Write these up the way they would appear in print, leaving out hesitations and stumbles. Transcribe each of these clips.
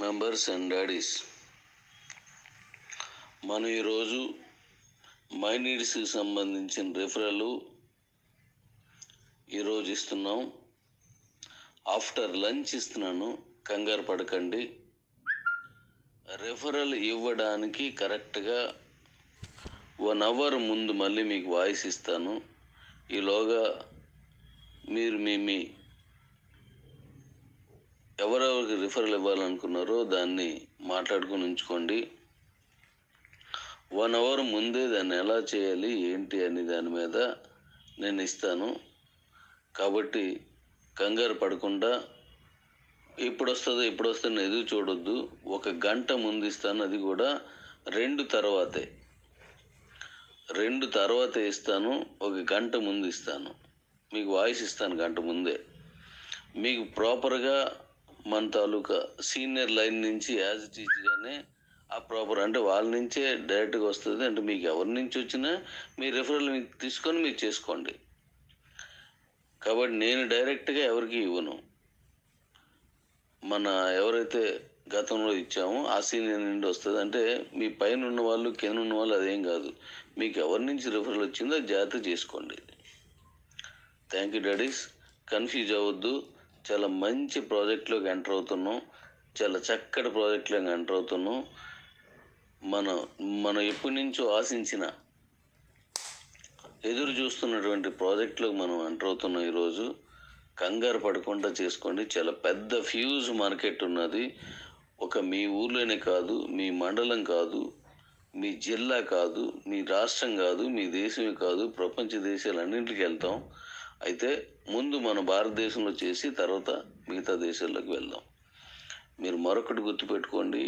Members and daddy's, మనం ఈరోజు my నీడ్స్కి సంబంధించిన రిఫరల్ ఈరోజు ఇస్తున్నాం. ఆఫ్టర్ లంచ్ ఇస్తున్నాను, కంగారు పడకండి. రిఫరల్ ఇవ్వడానికి కరెక్ట్గా 1 అవర్ ముందు మళ్ళీ మీకు వాయిస్ ఇస్తాను. ఈలోగా మీరు మీ ఎవరెవరికి రిఫరల్ ఇవ్వాలనుకున్నారో దాన్ని మాట్లాడుకుని ఉంచుకోండి. 1 అవర్ ముందే దాన్ని ఎలా చేయాలి ఏంటి అని దాని మీద నేను ఇస్తాను. కాబట్టి కంగారు పడకుండా ఇప్పుడు వస్తుంది ఎదురు చూడొద్దు. 1 గంట ముందు ఇస్తాను, అది కూడా 2 తర్వాతే ఇస్తాను. 1 గంట ముందు ఇస్తాను, మీకు వాయిస్ ఇస్తాను గంట ముందే. మీకు ప్రాపర్గా మన తాలూకా సీనియర్ లైన్ నుంచి యాజ్ ఇట్ ఈజ్గానే ఆ ప్రాపర్ అంటే వాళ్ళ నుంచే డైరెక్ట్గా వస్తుంది. అంటే మీకు ఎవరి నుంచి వచ్చినా మీ రిఫరల్ మీకు తీసుకొని మీరు చేసుకోండి. కాబట్టి నేను డైరెక్ట్గా ఎవరికి ఇవ్వను. మన ఎవరైతే గతంలో ఇచ్చామో ఆ సీనియర్ నుండి వస్తుంది. అంటే మీ పైన ఉన్న వాళ్ళు కింద ఉన్న వాళ్ళు అదేం కాదు, మీకు ఎవరి నుంచి రిఫరల్ వచ్చిందో జాగ్రత్త చేసుకోండి. Thank you daddy's. కన్ఫ్యూజ్ అవ్వద్దు. చాలా మంచి ప్రాజెక్ట్లోకి ఎంటర్ అవుతున్నాం, చాలా చక్కటి ప్రాజెక్ట్లోకి ఎంటర్ అవుతున్నాం. మనం ఎప్పటి నుంచో ఆశించిన ఎదురు చూస్తున్నటువంటి ప్రాజెక్టులకు మనం ఎంటర్ అవుతున్నాం. ఈరోజు కంగారు పడకుండా చేసుకోండి. చాలా పెద్ద ఫ్యూజ్ మార్కెట్ ఉన్నది. మీ ఊర్లోనే కాదు, మీ మండలం కాదు, మీ జిల్లా కాదు, మీ రాష్ట్రం కాదు, మీ దేశమే కాదు, ప్రపంచ దేశాలన్నింటికి వెళ్తాం. అయితే ముందు మన భారతదేశంలో చేసి తర్వాత మిగతా దేశాల్లోకి వెళ్దాం. మీరు మరొకటి గుర్తుపెట్టుకోండి,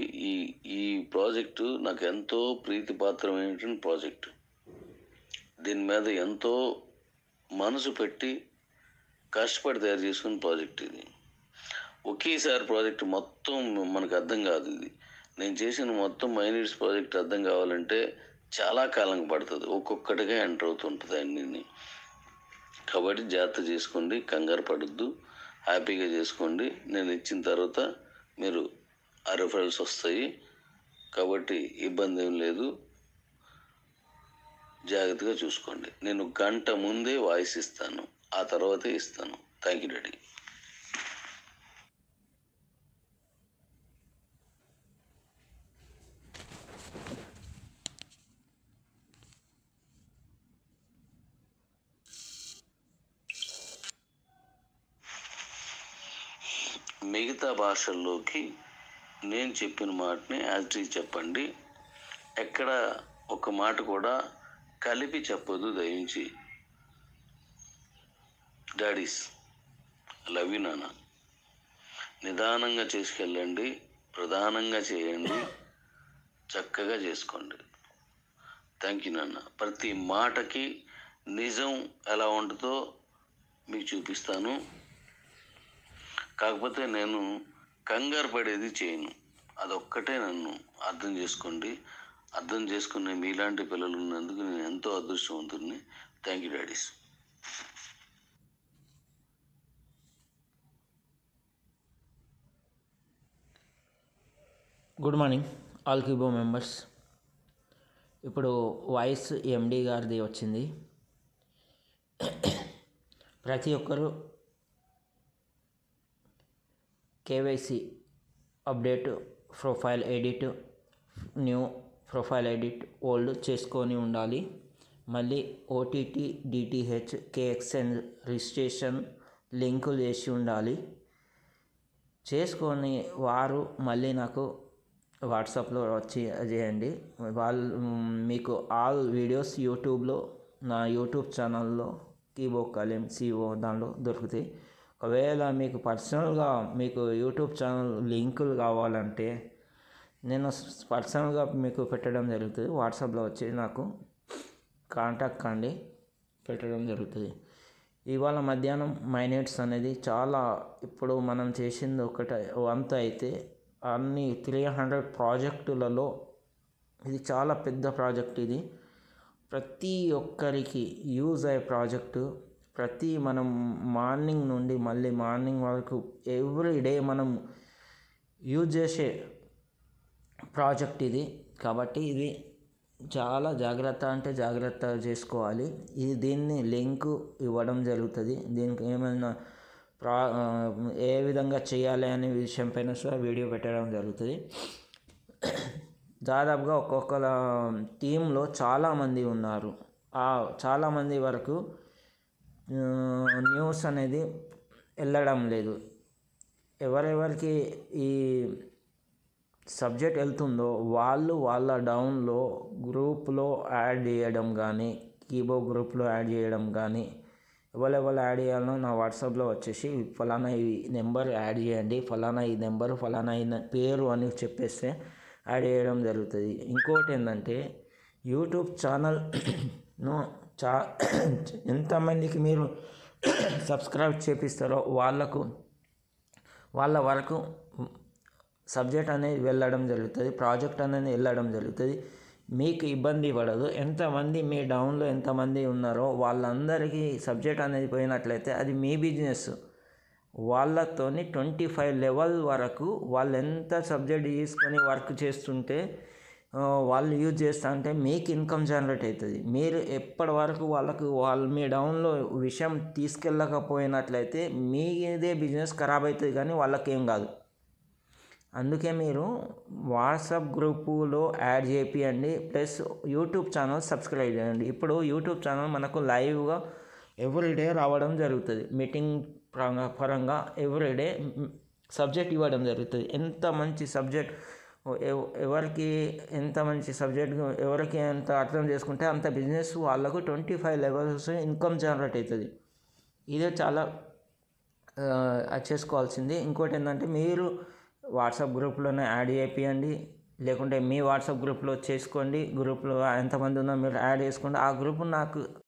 ఈ ప్రాజెక్టు నాకు ఎంతో ప్రీతిపాత్రమైనటువంటి ప్రాజెక్టు. దీని మీద ఎంతో మనసు పెట్టి కష్టపడి తయారు చేసుకున్న ప్రాజెక్ట్ ఇది. ఒకేసారి ప్రాజెక్ట్ మొత్తం మనకు అర్థం కాదు. ఇది నేను చేసిన మొత్తం మై నీడ్స్ ప్రాజెక్ట్ అర్థం కావాలంటే చాలా కాలం పడుతుంది. ఒక్కొక్కటిగా ఎంటర్ అవుతుంటుంది అన్నీ. కాబట్టి జాగ్రత్త చేసుకోండి, కంగారు పడద్దు, హ్యాపీగా చేసుకోండి. నేను ఇచ్చిన తర్వాత మీరు ఆ రిఫరల్స్ వస్తాయి. కాబట్టి ఇబ్బంది ఏం లేదు, జాగ్రత్తగా చూసుకోండి. నేను గంట ముందే వాయిస్ ఇస్తాను, ఆ తర్వాతే ఇస్తాను. Thank you daddy. మిగతా భాషల్లోకి నేను చెప్పిన మాటని యాజ్ ఇట్ చెప్పండి. ఎక్కడ ఒక మాట కూడా కలిపి చెప్పొద్దు దయించి. డాడీస్, లవ్ యూ నాన్న. నిదానంగా చేసుకెళ్ళండి, ప్రధానంగా చేయండి, చక్కగా చేసుకోండి. థ్యాంక్ యూ నాన్న. ప్రతి మాటకి నిజం ఎలా ఉంటుందో మీకు చూపిస్తాను. కాకపోతే నేను కంగారు పడేది చేయను, అదొక్కటే నన్ను అర్థం చేసుకోండి. అర్థం చేసుకునే మీలాంటి పిల్లలు ఉన్నందుకు నేను ఎంతో అదృష్టవంతుడిని. Thank you daddies. Good morning all Qubo members. ఇప్పుడు వాయిస్ ఎండి గారిది వచ్చింది. ప్రతి ఒక్కరూ KYC update, profile edit, new profile edit, old చేసుకొని ఉండాలి. మళ్ళీ ఓటీటీ, డిటిహెచ్, కేఎక్స్ఎన్ రిజిస్ట్రేషన్ లింకులు చేసి ఉండాలి. చేసుకొని వారు మళ్ళీ నాకు వాట్సాప్లో వచ్చి చేయండి. మీకు ఆల్ వీడియోస్ యూట్యూబ్లో, నా యూట్యూబ్ ఛానల్లో కీబో కలీం సిఓ దాంట్లో దొరుకుతాయి. ఒకవేళ మీకు పర్సనల్గా మీకు యూట్యూబ్ ఛానల్ లింకులు కావాలంటే నేను పర్సనల్గా మీకు పెట్టడం జరుగుతుంది. వాట్సాప్లో వచ్చి నాకు కాంటాక్ట్ కండి, పెట్టడం జరుగుతుంది. ఇవాళ మధ్యాహ్నం మై నీడ్స్ అనేది చాలా, ఇప్పుడు మనం చేసింది వంత అయితే అన్ని 300 ప్రాజెక్టులలో ఇది చాలా పెద్ద ప్రాజెక్ట్. ఇది ప్రతి ఒక్కరికి యూజ్ అయ్యే ప్రాజెక్టు. మనం మార్నింగ్ నుండి మళ్ళీ మార్నింగ్ వరకు ఎవ్రీ డే మనం యూజ్ చేసే ప్రాజెక్ట్ ఇది. కాబట్టి ఇది చాలా జాగ్రత్త చేసుకోవాలి. దీన్ని లింకు ఇవ్వడం జరుగుతుంది. దీనికి ఏమైనా ఏ విధంగా చేయాలి అనే విషయం పైన కూడా వీడియో పెట్టడం జరుగుతుంది. దాదాపుగా ఒక్కొక్కల టీంలో చాలామంది ఉన్నారు. చాలామంది వరకు న్యూస్ అనేది వెళ్ళడం లేదు. ఎవరెవరికి ఈ సబ్జెక్ట్ వెళ్తుందో వాళ్ళ డౌన్లో గ్రూప్లో యాడ్ చేయడం కానీ, కీబో గ్రూప్లో యాడ్ చేయడం కానీ, ఎవరెవరు యాడ్ చేయాలనో నా వాట్సాప్లో వచ్చేసి ఫలానా ఈ నెంబర్ యాడ్ చేయండి, ఫలానా ఈ నెంబరు, ఫలానా ఈ పేరు అని చెప్పేస్తే యాడ్ చేయడం జరుగుతుంది. ఇంకోటి ఏంటంటే యూట్యూబ్ ఛానల్ను ఎంతమందికి మీరు సబ్స్క్రైబ్ చేపిస్తారో వాళ్ళ వరకు సబ్జెక్ట్ అనేది వెళ్ళడం జరుగుతుంది, ప్రాజెక్ట్ అనేది వెళ్ళడం జరుగుతుంది. మీకు ఇబ్బంది పడదు. ఎంతమంది మీ డౌన్లో ఎంతమంది ఉన్నారో వాళ్ళందరికీ సబ్జెక్ట్ అనేది పోయినట్లయితే అది మీ బిజినెస్. వాళ్ళతోని 25 లెవెల్ వరకు వాళ్ళు ఎంత సబ్జెక్ట్ తీసుకొని వర్క్ చేస్తుంటే వాళ్ళు యూజ్ చేస్తా అంటే మీకు ఇన్కమ్ జనరేట్ అవుతుంది. మీరు ఎప్పటి వరకు వాళ్ళు మీ డౌన్లో విషయం తీసుకెళ్ళకపోయినట్లయితే మీదే బిజినెస్ ఖరాబ్ అవుతుంది, కానీ వాళ్ళకేం కాదు. అందుకే మీరు వాట్సాప్ గ్రూపులో యాడ్ చేయండి, ప్లస్ యూట్యూబ్ ఛానల్ సబ్స్క్రైబ్ చేయండి. ఇప్పుడు యూట్యూబ్ ఛానల్ మనకు లైవ్గా ఎవ్రీడే రావడం జరుగుతుంది. మీటింగ్ పరంగా ఎవ్రీడే సబ్జెక్ట్ ఇవ్వడం జరుగుతుంది. ఎంత మంచి సబ్జెక్ట్ ఎవరికి ఎంత అర్థం చేసుకుంటే అంత బిజినెస్ వాళ్ళకు 25 లెవెల్స్ ఇన్కమ్ జనరేట్ అవుతుంది. ఇదే చాలా చేసుకోవాల్సింది. ఇంకోటి ఏంటంటే మీరు వాట్సాప్ గ్రూప్లోనే యాడ్ చేయండి, లేకుంటే మీ వాట్సాప్ గ్రూప్లో చేసుకోండి. గ్రూప్లో ఎంతమంది ఉన్నా మీరు యాడ్ చేసుకోండి. ఆ గ్రూప్ నాకు